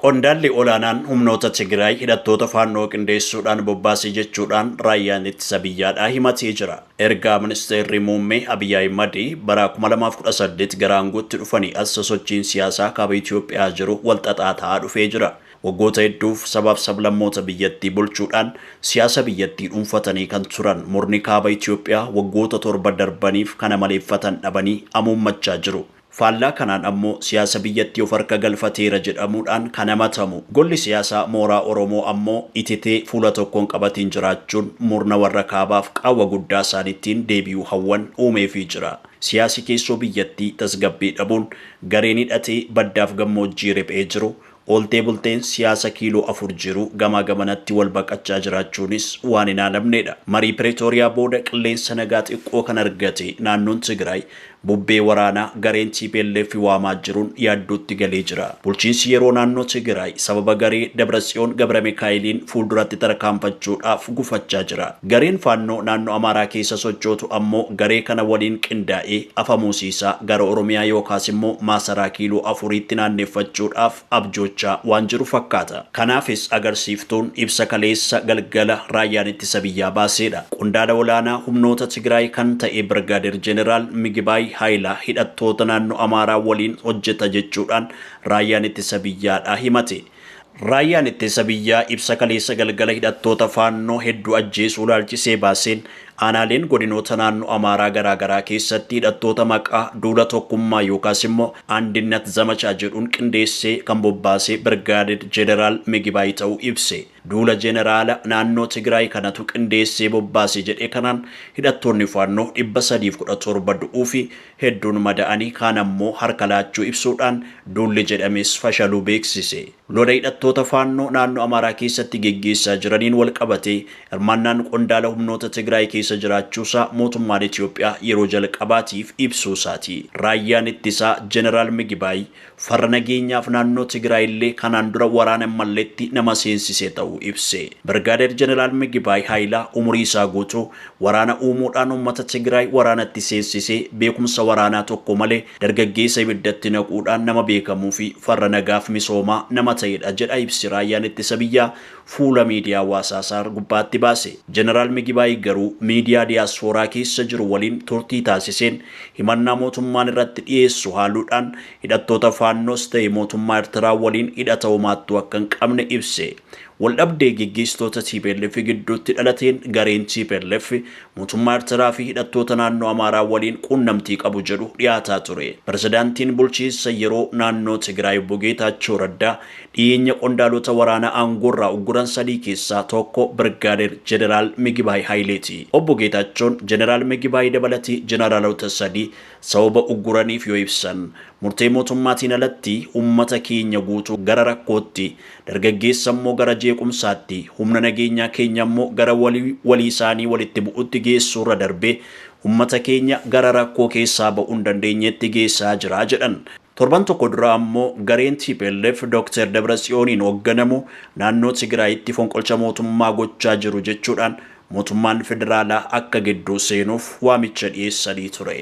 Qondaalli olaanaan humnoota Tigraay hidhattoota faannoo qindeessuudhaan bobbaasee jechuudhaan raayyaan ittisa biyyaadhaa himatee jira. Ergaa ministeerri muummee Abiyyi Ahimad bara 2018 gara aangootti dhufanii as sosochiin siyaasaa kaaba Itoophiyaa jiru walxaxaa ta'aa dhufee jira. Waggoota hedduuf sabaaf sablammoota biyyattii bulchuudhaan siyaasa biyyattii dhuunfatanii kan turan murni kaaba Itoophiyaa waggoota 7 darbaniif kana maleeffatan dhabanii amuummachaa jiru. Faallaa kanaan ammoo siyaasa biyyattii of harka galfateera jedhamuudhaan kan himatamu. Golli siyaasaa mooraa Oromoo ammoo ititee fuula tokkoon qabatiin jiraachuun murna warra kaabaaf qaawwa guddaa isaaniittiin deebi'uu hawwan uumeefii jira. Siyaasi keessoo biyyattii tasgabbii dhabuun gareen hidhatee baddaaf gammoojjii riphee jiru. Oltee bulteen siyaasa kiiloo 4 jiru gamaa gamanatti wal baqachaa jiraachuunis waan hin haalamneedha. Marii Pireetooriyaa booda qilleensa nagaa xiqqoo kan argate naannoon Tigraay bubbee waraanaa gareen TPLF waamaa jiruun yaaddootti galee jira. Bulchiinsi yeroo naannoo Tigraay sababa garee Dabratsiyoon Gabra Mikaa'eliin fuulduratti tarkaanfachuudhaaf gufachaa jira. Gareen faannoo naannoo Amaaraa keessa sochootu ammoo garee kana waliin qindaa'ee afamuusiisaa gara Oromiyaa yookaas immoo maasaraa kiiloo 4tti naanneeffachuudhaaf abjoocha waan jiru fakkaata. Kanaafis agarsiiftuun ibsa kaleessa galgala raayyaan ittisa biyyaa baaseedha. Qondaala olaanaa humnoota Tigraay kan ta'e Birgaadeer Jeneraal Migibaay Haayilaa hidhattoota naannoo Amaaraa waliin hojjeta jechuudhaan raayyaan ittisa biyyaadhaa himate. Raayyaan ittisa biyyaa ibsa kaleessa galgala hidhattoota faannoo hedduu ajjeesuu ilaalchisee baaseen aanaaleen godinoota naannoo Amaaraa garaagaraa keessatti hidhattoota maqaa duula tokkummaa yookaas immoo Andinnat Zamachaa jedhuun qindeessee kan bobbaasee Birgaadeer Jeneraal Migibaay ta'uu ibse. Duula jeneraala naannoo Tigraay kanatu qindeessee bobbaasee jedhe kanaan hidhattoonni faannoo 317 du'uu fi hedduun mada'anii kaan ammoo harka laachuu ibsuudhaan duulli jedhames fashaluu beeksise. Lola hidhattoota faannoo naannoo Amaaraa keessatti geggeessaa jiraniin wal qabatee hirmaannaan qondaala humnoota Tigraay keessa jiraachuusaa mootummaan Itoophiyaa yeroo jalqabaatiif ibsuusaati. Raayyaan ittisaa Jeneraal Migibaay farra nageenyaaf naannoo Tigraay illee kanaan dura waraana malleetti nama seensisee ta'u ibse. Birgaadeer Jeneraal Migibaay Haayilaa umurii isaa guutuu waraana uumuudhaan uummata Tigraay waraanatti seensisee beekumsa waraanaa tokko malee dargaggeessa ibiddatti naquudhaan nama beekamuu fi farra nagaaf misoomaa nama ta'edha jedha ibsi raayyaan ittisa biyyaa fuula miidiyaa hawaasaa gubbaatti baase. Jeneraal Migibaay garuu miidiyaa diyaaspooraa keessa jiru waliin turtii taasiseen himannaa mootummaan irratti dhiyeessu haaluudhaan hidhattoota faannoos ta'e mootummaa Eertiraa waliin hidhata homaattuu akka hin qabne ibse. Waldhabdee gaggeessitoota TPLF gidduutti dhalateen gareen TPLF mootummaa Eertiraa fi hidhattoota naannoo Amaaraa waliin quunnamtii qabu jedhu dhiyaataa ture. Pirezidaantiin bulchiinsa yeroo naannoo Tigraay Obbo Geetaachoo Raddaa dhiyeenya qondaalota waraanaa aangoorraa ugguran 3 keessaa tokko Birgaadeer Jeneraal Migibaay Haayileeti. Obbo Geetaachoon Jeneraal Migibaay dabalatee jeneraalota 3 sababa ugguraniif yoo ibsan murtee mootummaatiin alatti uummata keenya guutuu gara rakkootti dargaggeessa immoo gara jeequmsaatti humna nageenyaa keenya immoo gara walii isaanii walitti bu'utti geessuurra darbee uummata keenya gara rakkoo keessaa ba'uu hin dandeenyetti geessaa jira jedhan. Torban tokko dura ammoo gareen TPLF Dr. Dabratsiyooniin hoogganamu naannoo Tigraayitti fonqolcha mootummaa gochaa jiru jechuudhaan mootummaan federaalaa akka gidduu seenuuf waamicha dhiyeessanii ture.